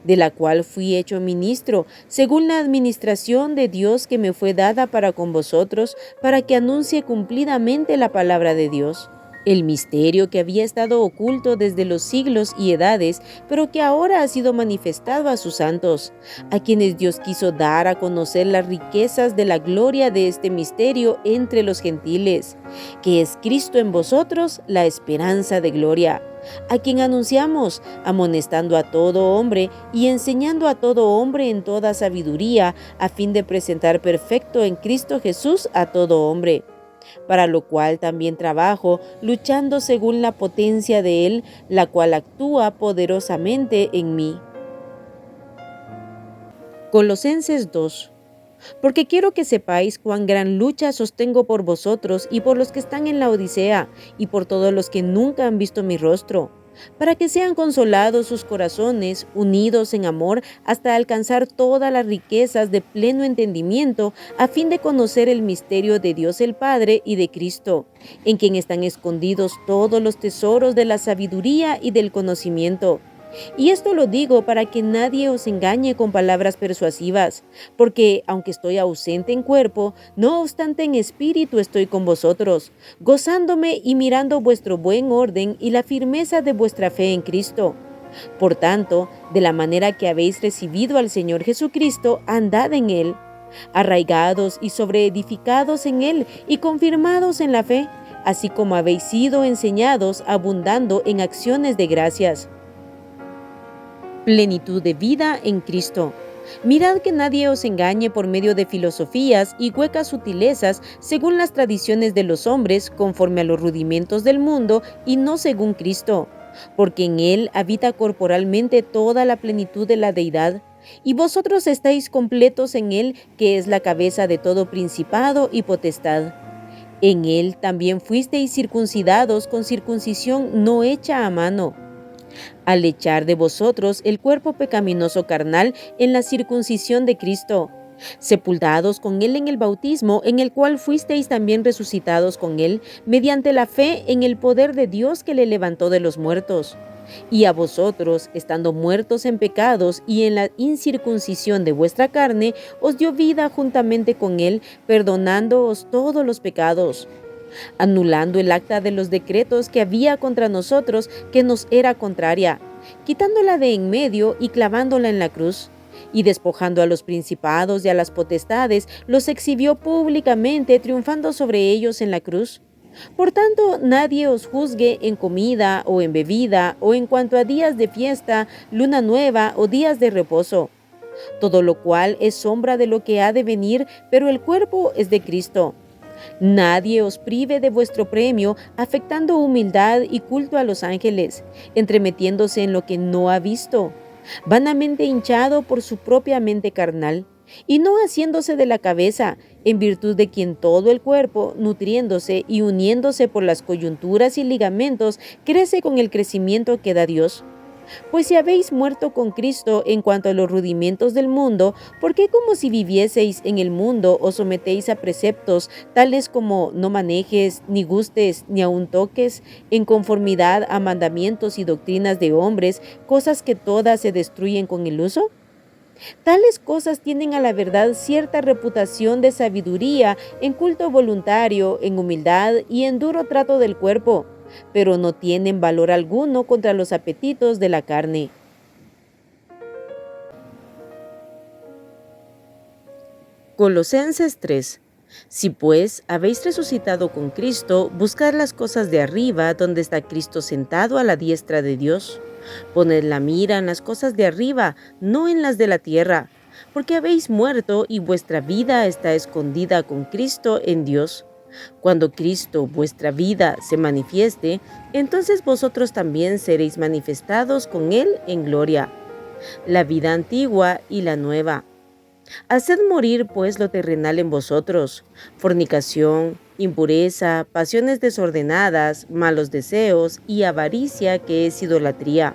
de la cual fui hecho ministro, según la administración de Dios que me fue dada para con vosotros, para que anuncie cumplidamente la palabra de Dios, el misterio que había estado oculto desde los siglos y edades, pero que ahora ha sido manifestado a sus santos, a quienes Dios quiso dar a conocer las riquezas de la gloria de este misterio entre los gentiles, que es Cristo en vosotros, la esperanza de gloria, a quien anunciamos, amonestando a todo hombre y enseñando a todo hombre en toda sabiduría, a fin de presentar perfecto en Cristo Jesús a todo hombre. Para lo cual también trabajo, luchando según la potencia de Él, la cual actúa poderosamente en mí. Colosenses 2. Porque quiero que sepáis cuán gran lucha sostengo por vosotros y por los que están en la Odisea, y por todos los que nunca han visto mi rostro, para que sean consolados sus corazones, unidos en amor, hasta alcanzar todas las riquezas de pleno entendimiento, a fin de conocer el misterio de Dios el Padre y de Cristo, en quien están escondidos todos los tesoros de la sabiduría y del conocimiento. Y esto lo digo para que nadie os engañe con palabras persuasivas, porque aunque estoy ausente en cuerpo, no obstante en espíritu estoy con vosotros, gozándome y mirando vuestro buen orden y la firmeza de vuestra fe en Cristo. Por tanto, de la manera que habéis recibido al Señor Jesucristo, andad en Él, arraigados y sobreedificados en Él y confirmados en la fe, así como habéis sido enseñados, abundando en acciones de gracias. Plenitud de vida en Cristo. Mirad que nadie os engañe por medio de filosofías y huecas sutilezas según las tradiciones de los hombres, conforme a los rudimentos del mundo y no según Cristo, porque en Él habita corporalmente toda la plenitud de la deidad, y vosotros estáis completos en Él, que es la cabeza de todo principado y potestad. En Él también fuisteis circuncidados con circuncisión no hecha a mano, al echar de vosotros el cuerpo pecaminoso carnal en la circuncisión de Cristo, sepultados con Él en el bautismo, en el cual fuisteis también resucitados con Él, mediante la fe en el poder de Dios que le levantó de los muertos. Y a vosotros, estando muertos en pecados y en la incircuncisión de vuestra carne, os dio vida juntamente con Él, perdonándoos todos los pecados, anulando el acta de los decretos que había contra nosotros, que nos era contraria, quitándola de en medio y clavándola en la cruz. Y despojando a los principados y a las potestades, los exhibió públicamente, triunfando sobre ellos en la cruz. Por tanto, nadie os juzgue en comida o en bebida, o en cuanto a días de fiesta, luna nueva o días de reposo, todo lo cual es sombra de lo que ha de venir, pero el cuerpo es de Cristo. Nadie os prive de vuestro premio, afectando humildad y culto a los ángeles, entremetiéndose en lo que no ha visto, vanamente hinchado por su propia mente carnal, y no haciéndose de la cabeza, en virtud de quien todo el cuerpo, nutriéndose y uniéndose por las coyunturas y ligamentos, crece con el crecimiento que da Dios. Pues si habéis muerto con Cristo en cuanto a los rudimentos del mundo, ¿por qué como si vivieseis en el mundo os sometéis a preceptos tales como no manejes, ni gustes, ni aun toques, en conformidad a mandamientos y doctrinas de hombres, cosas que todas se destruyen con el uso? Tales cosas tienen a la verdad cierta reputación de sabiduría en culto voluntario, en humildad y en duro trato del cuerpo, pero no tienen valor alguno contra los apetitos de la carne. Colosenses 3. Si pues habéis resucitado con Cristo, buscad las cosas de arriba, donde está Cristo sentado a la diestra de Dios. Poned la mira en las cosas de arriba, no en las de la tierra, porque habéis muerto y vuestra vida está escondida con Cristo en Dios. Cuando Cristo, vuestra vida, se manifieste, entonces vosotros también seréis manifestados con Él en gloria. La vida antigua y la nueva. Haced morir pues lo terrenal en vosotros: fornicación, impureza, pasiones desordenadas, malos deseos y avaricia, que es idolatría,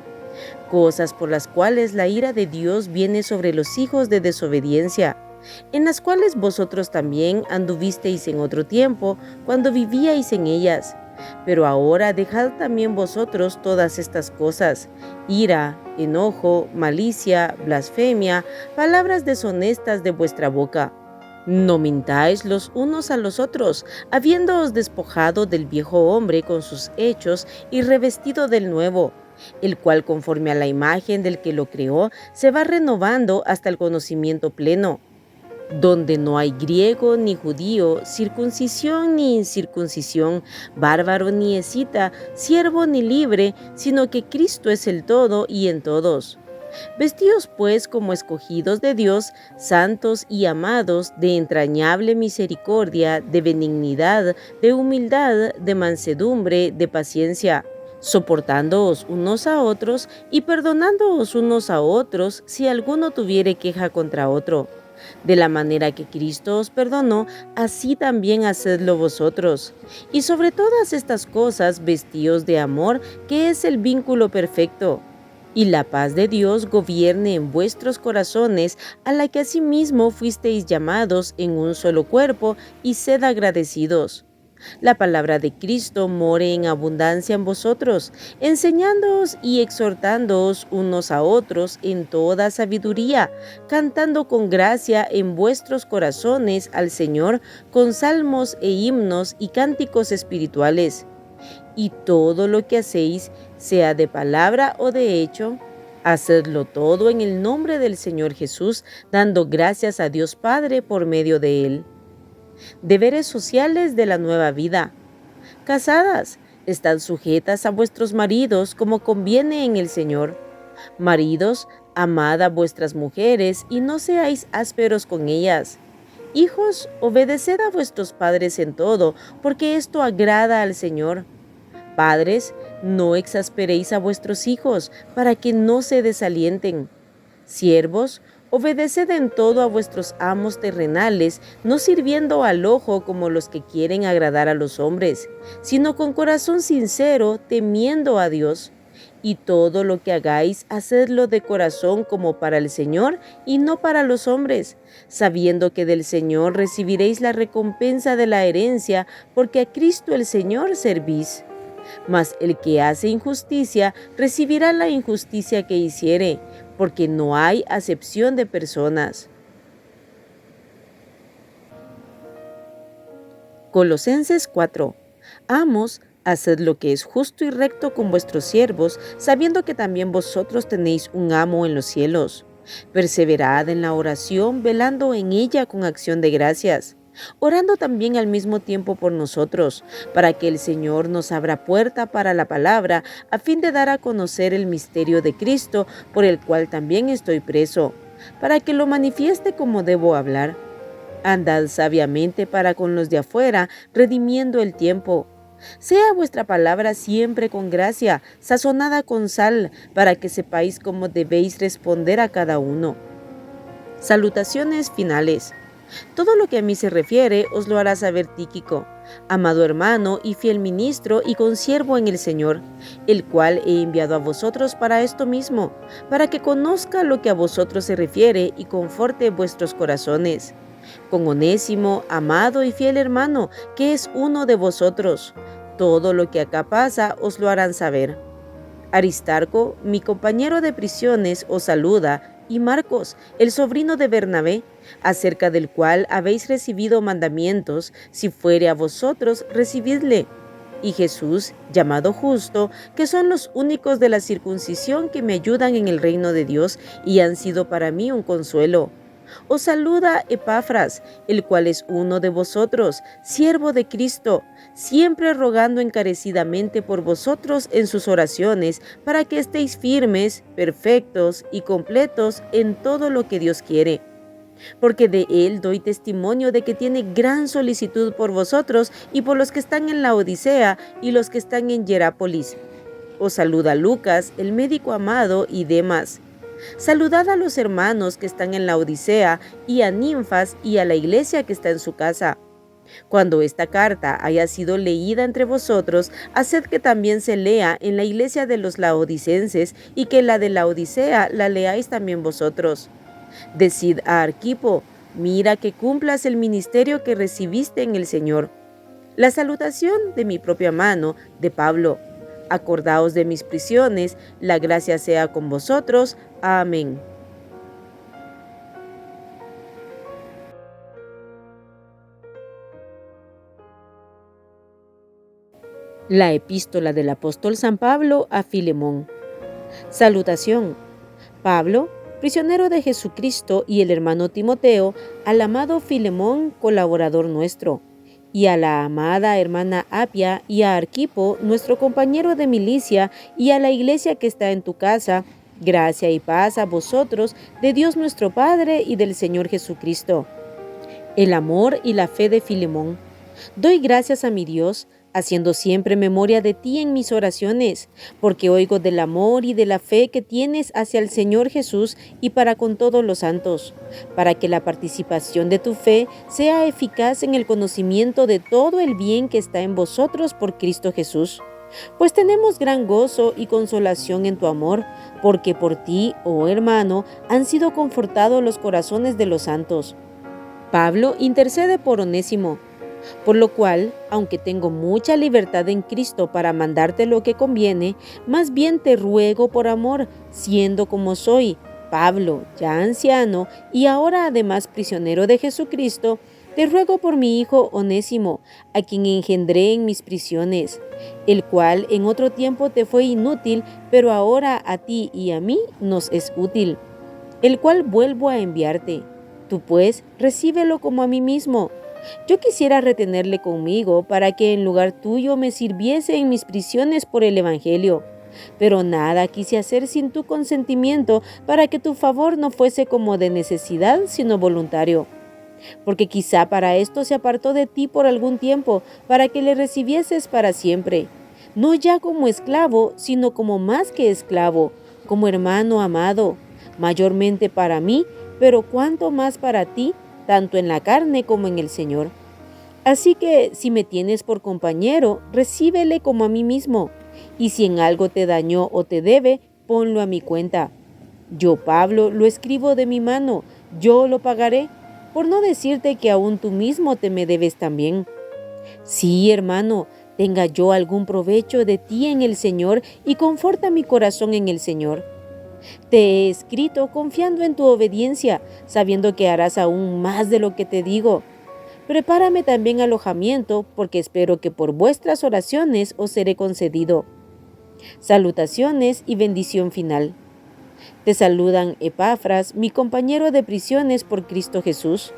cosas por las cuales la ira de Dios viene sobre los hijos de desobediencia, en las cuales vosotros también anduvisteis en otro tiempo, cuando vivíais en ellas. Pero ahora dejad también vosotros todas estas cosas: ira, enojo, malicia, blasfemia, palabras deshonestas de vuestra boca. No mintáis los unos a los otros, habiéndoos despojado del viejo hombre con sus hechos y revestido del nuevo, el cual, conforme a la imagen del que lo creó, se va renovando hasta el conocimiento pleno, donde no hay griego ni judío, circuncisión ni incircuncisión, bárbaro ni escita, siervo ni libre, sino que Cristo es el todo y en todos. Vestíos pues como escogidos de Dios, santos y amados, de entrañable misericordia, de benignidad, de humildad, de mansedumbre, de paciencia, soportándoos unos a otros y perdonándoos unos a otros si alguno tuviere queja contra otro. De la manera que Cristo os perdonó, así también hacedlo vosotros. Y sobre todas estas cosas, vestíos de amor, que es el vínculo perfecto. Y la paz de Dios gobierne en vuestros corazones, a la que asimismo fuisteis llamados en un solo cuerpo, y sed agradecidos. La palabra de Cristo more en abundancia en vosotros, enseñándoos y exhortándoos unos a otros en toda sabiduría, cantando con gracia en vuestros corazones al Señor con salmos e himnos y cánticos espirituales. Y todo lo que hacéis, sea de palabra o de hecho, hacedlo todo en el nombre del Señor Jesús, dando gracias a Dios Padre por medio de Él. Deberes sociales de la nueva vida. Casadas, estad sujetas a vuestros maridos como conviene en el Señor. Maridos, Amad a vuestras mujeres y no seáis ásperos con ellas. Hijos, obedeced a vuestros padres en todo, porque esto agrada al Señor. Padres, no exasperéis a vuestros hijos, para que no se desalienten. Siervos, obedeced en todo a vuestros amos terrenales, no sirviendo al ojo como los que quieren agradar a los hombres, sino con corazón sincero, temiendo a Dios. Y todo lo que hagáis, hacedlo de corazón como para el Señor y no para los hombres, sabiendo que del Señor recibiréis la recompensa de la herencia, porque a Cristo el Señor servís. Mas el que hace injusticia recibirá la injusticia que hiciere, porque no hay acepción de personas. Colosenses 4. Amos, haced lo que es justo y recto con vuestros siervos, sabiendo que también vosotros tenéis un amo en los cielos. Perseverad en la oración, velando en ella con acción de gracias, orando también al mismo tiempo por nosotros, para que el Señor nos abra puerta para la palabra, a fin de dar a conocer el misterio de Cristo, por el cual también estoy preso, para que lo manifieste como debo hablar. Andad sabiamente para con los de afuera, redimiendo el tiempo. Sea vuestra palabra siempre con gracia, sazonada con sal, para que sepáis cómo debéis responder a cada uno. Salutaciones finales. Todo lo que a mí se refiere os lo hará saber Tíquico, amado hermano y fiel ministro y consiervo en el Señor, el cual he enviado a vosotros para esto mismo, para que conozca lo que a vosotros se refiere y conforte vuestros corazones. Con Onésimo, amado y fiel hermano, que es uno de vosotros. Todo lo que acá pasa os lo harán saber. Aristarco, mi compañero de prisiones, os saluda, y Marcos, el sobrino de Bernabé, acerca del cual habéis recibido mandamientos, si fuere a vosotros, recibidle. Y Jesús, llamado Justo, que son los únicos de la circuncisión que me ayudan en el reino de Dios y han sido para mí un consuelo. Os saluda Epafras, el cual es uno de vosotros, siervo de Cristo, siempre rogando encarecidamente por vosotros en sus oraciones, para que estéis firmes, perfectos y completos en todo lo que Dios quiere. Porque de él doy testimonio de que tiene gran solicitud por vosotros y por los que están en la Odisea y los que están en Hierápolis. Os saluda Lucas, el médico amado, y Demas. Saludad a los hermanos que están en la Odisea y a Ninfas y a la iglesia que está en su casa. Cuando esta carta haya sido leída entre vosotros, haced que también se lea en la iglesia de los laodicenses y que la de la Odisea la leáis también vosotros. Decid a Arquipo, mira que cumplas el ministerio que recibiste en el Señor. La salutación de mi propia mano, de Pablo. Acordaos de mis prisiones, la gracia sea con vosotros. Amén. La epístola del apóstol San Pablo a Filemón. Salutación. Pablo, prisionero de Jesucristo, y el hermano Timoteo, al amado Filemón, colaborador nuestro, y a la amada hermana Apia, y a Arquipo, nuestro compañero de milicia, y a la iglesia que está en tu casa, gracia y paz a vosotros, de Dios nuestro Padre y del Señor Jesucristo. El amor y la fe de Filemón. Doy gracias a mi Dios, haciendo siempre memoria de ti en mis oraciones, porque oigo del amor y de la fe que tienes hacia el Señor Jesús y para con todos los santos, para que la participación de tu fe sea eficaz en el conocimiento de todo el bien que está en vosotros por Cristo Jesús. Pues tenemos gran gozo y consolación en tu amor, porque por ti, oh hermano, han sido confortados los corazones de los santos. Pablo intercede por Onésimo, por lo cual, aunque tengo mucha libertad en Cristo para mandarte lo que conviene, más bien te ruego por amor, siendo como soy, Pablo, ya anciano, y ahora además prisionero de Jesucristo, te ruego por mi hijo Onésimo, a quien engendré en mis prisiones, el cual en otro tiempo te fue inútil, pero ahora a ti y a mí nos es útil, el cual vuelvo a enviarte. Tú pues, recíbelo como a mí mismo. Yo quisiera retenerle conmigo para que en lugar tuyo me sirviese en mis prisiones por el Evangelio. pero nada quise hacer sin tu consentimiento para que tu favor no fuese como de necesidad, sino voluntario. Porque quizá para esto se apartó de ti por algún tiempo, para que le recibieses para siempre, no ya como esclavo, sino como más que esclavo, como hermano amado, mayormente para mí, pero cuanto más para ti, tanto en la carne como en el Señor. Así que si me tienes por compañero, recíbele como a mí mismo, y si en algo te dañó o te debe, ponlo a mi cuenta. Yo, Pablo, lo escribo de mi mano, yo lo pagaré, por no decirte que aún tú mismo te me debes también. Sí, hermano, tenga yo algún provecho de ti en el Señor y conforta mi corazón en el Señor. Te he escrito confiando en tu obediencia, sabiendo que harás aún más de lo que te digo. Prepárame también alojamiento, porque espero que por vuestras oraciones os seré concedido. Salutaciones y bendición final. Te saludan Epafras, mi compañero de prisiones por Cristo Jesús,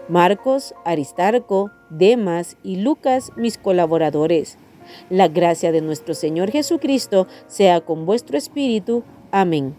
Marcos, Aristarco, Demas y Lucas, mis colaboradores. La gracia de nuestro Señor Jesucristo sea con vuestro espíritu. Amén.